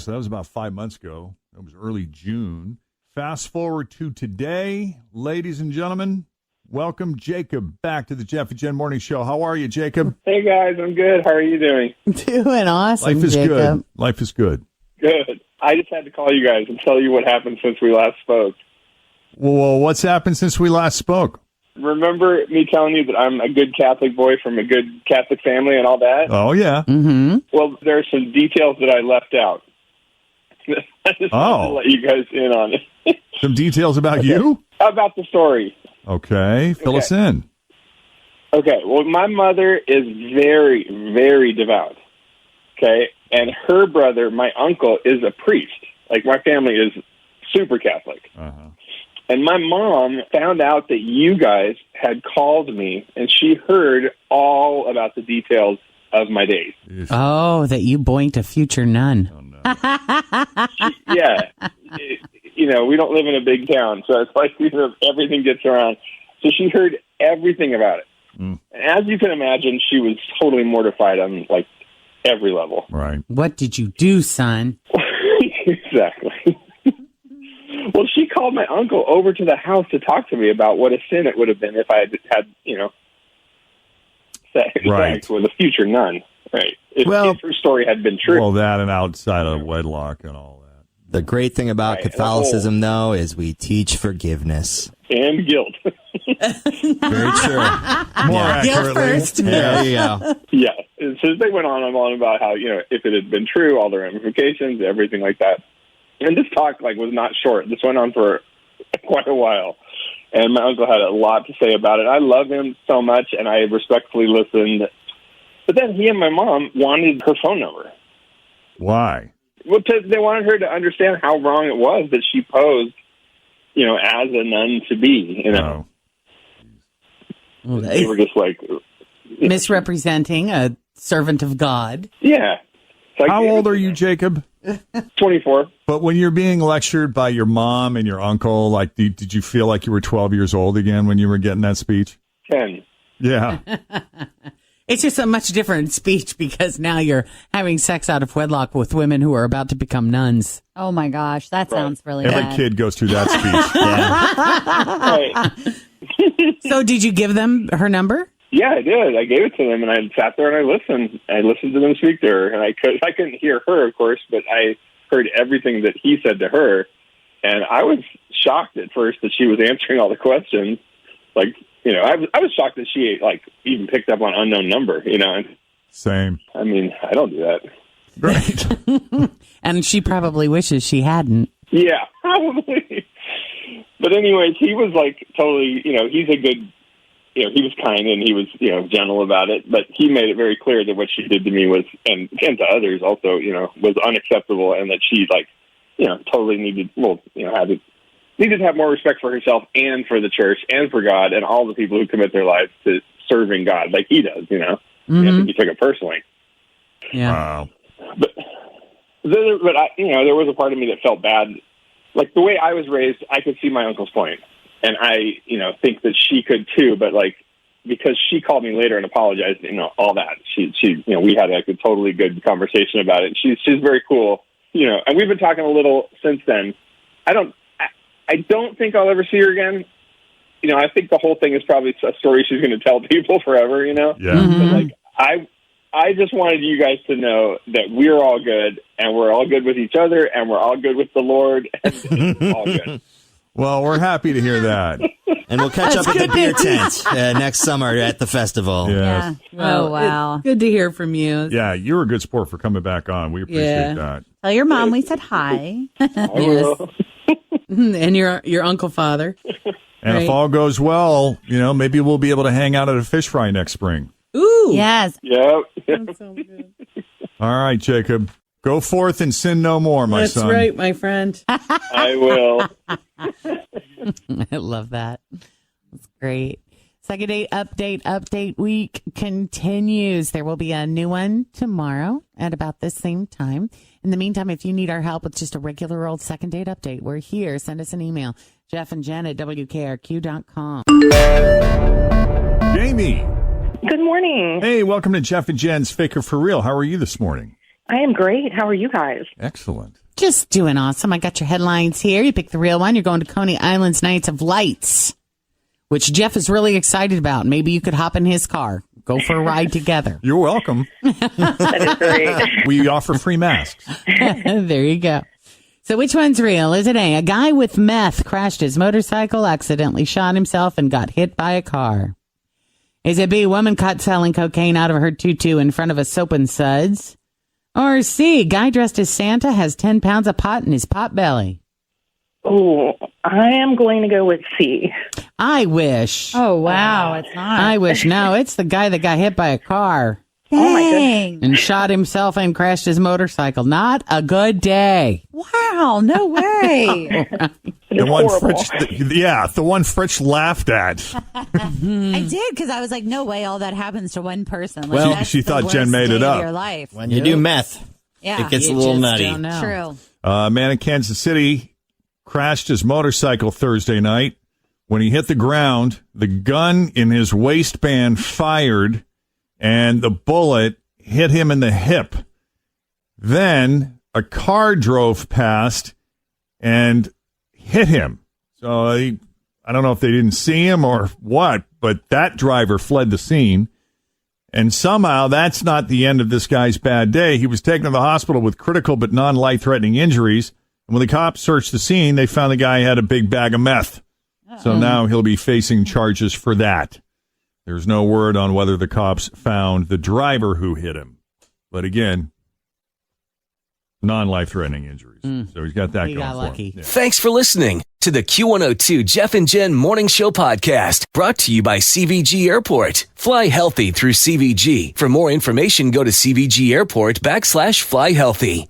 So that was about 5 months ago. That was early June. Fast forward to today, ladies and gentlemen. Welcome, Jacob, back to the Jeff and Jenn Morning Show. How are you, Jacob? Hey, guys. I'm good. How are you doing? Doing awesome, Life is Jacob. good. Life is good. Good. I just had to call you guys and tell you what happened since we last spoke. Well, what's happened since we last spoke? Remember me telling you that I'm a good Catholic boy from a good Catholic family and all that? Oh, yeah. Mm-hmm. Well, there are some details that I left out. I just wanted to let you guys in on it. Some details about you? About the story. Okay. Fill us in. Okay. Well, my mother is very, very devout. Okay. And her brother, my uncle, is a priest. Like, my family is super Catholic. Uh-huh. And my mom found out that you guys had called me, and she heard all about the details of my days. Oh, that you boinked a future nun. Oh, no. Yeah. We don't live in a big town, so it's like everything gets around. So she heard everything about it. And as you can imagine, she was totally mortified on, like, every level. Right. What did you do, son? Exactly. Well, she called my uncle over to the house to talk to me about what a sin it would have been if I had sex with a future nun. Right. If her story had been true. Well, that and outside of wedlock and all that. The great thing about Catholicism, though, is we teach forgiveness. And guilt. Very true. More accurately. Guilt first. There you go. Yeah. So they went on and on about how, if it had been true, all the ramifications, everything like that. And this talk, was not short. This went on for quite a while. And my uncle had a lot to say about it. I love him so much, and I respectfully listened. But then he and my mom wanted her phone number. Why? Well, they wanted her to understand how wrong it was that she posed, as a nun to be, Oh. They were just like... Misrepresenting a servant of God. Yeah. How old are you, Jacob? 24. But when you're being lectured by your mom and your uncle, did you feel like you were 12 years old again when you were getting that speech? 10. Yeah. It's just a much different speech because now you're having sex out of wedlock with women who are about to become nuns. Oh, my gosh. That sounds really Every bad. kid goes through that speech. Right. So did you give them her number? Yeah, I did. I gave it to them, and I sat there and I listened. I listened to them speak to her, and I couldn't hear her, of course, but I heard everything that he said to her, and I was shocked at first that she was answering all the questions. I was shocked that she even picked up on unknown number. Same. I mean, I don't do that. Right. And she probably wishes she hadn't. Yeah, probably. But anyways, he was totally. He's a good. He was kind and he was, gentle about it, but he made it very clear that what she did to me was, and to others also, was unacceptable, and that she, totally needed to have more respect for herself and for the church and for God and all the people who commit their lives to serving God like he does, Mm-hmm. I think he took it personally. Yeah. Wow. But there was a part of me that felt bad. Like, the way I was raised, I could see my uncle's point. And I, think that she could too, but because she called me later and apologized, all that. She, we had a totally good conversation about it. She's very cool, and we've been talking a little since then. I don't think I'll ever see her again. I think the whole thing is probably a story she's going to tell people forever, Yeah. Mm-hmm. But I just wanted you guys to know that we're all good, and we're all good with each other, and we're all good with the Lord, and it's all good. Well, we're happy to hear that. And we'll catch up at the beer tent next summer at the festival. Yes. Yeah. Oh, wow. It's good to hear from you. Yeah, you're a good sport for coming back on. We appreciate that. Tell your mom we said hi. I will. And your uncle father. And if all goes well, maybe we'll be able to hang out at a fish fry next spring. Ooh. Yes. Yep. That sounds good. All right, Jacob. Go forth and sin no more, my That's son. That's right, my friend. I will. I love that. That's great. Second Date Update week continues. There will be a new one tomorrow at about this same time. In the meantime, if you need our help with just a regular old Second Date Update, we're here. Send us an email, jeffandjen@wkrq.com. Jamie. Good morning. Hey, welcome to Jeff and Jen's Faker for Real. How are you this morning? I am great. How are you guys? Excellent. Just doing awesome. I got your headlines here. You picked the real one. You're going to Coney Island's Nights of Lights, which Jeff is really excited about. Maybe you could hop in his car. Go for a ride together. You're welcome. That is great. We offer free masks. There you go. So which one's real? Is it A guy with meth crashed his motorcycle, accidentally shot himself, and got hit by a car? Is it B, woman caught selling cocaine out of her tutu in front of a Soap and Suds? Or C, guy dressed as Santa has 10 pounds of pot in his pot belly? Oh, I am going to go with C. I wish. Oh, wow. It's not. I wish. No, it's the guy that got hit by a car Oh, my Dang. and shot himself and crashed his motorcycle. Not a good day. Wow. No way. The one horrible. Fritz, the one Fritz laughed at. I did because I was like, no way, all that happens to one person. Like, Well, that's she the thought worst Jen made day it of up. Your life. When you do meth, Yeah, it gets a You little just nutty. don't know. true. A man in Kansas City crashed his motorcycle Thursday night. When he hit the ground, the gun in his waistband fired, and the bullet hit him in the hip. Then a car drove past and hit him. So I don't know if they didn't see him or what, but that driver fled the scene. And somehow that's not the end of this guy's bad day. He was taken to the hospital with critical but non-life-threatening injuries. And when the cops searched the scene, they found the guy had a big bag of meth. So now he'll be facing charges for that. There's no word on whether the cops found the driver who hit him. But again, non-life-threatening injuries. So he's got that He going got for lucky. him. Yeah. Thanks for listening to the Q102 Jeff and Jen Morning Show podcast, brought to you by CVG Airport. Fly healthy through CVG. For more information, go to CVG Airport /fly healthy.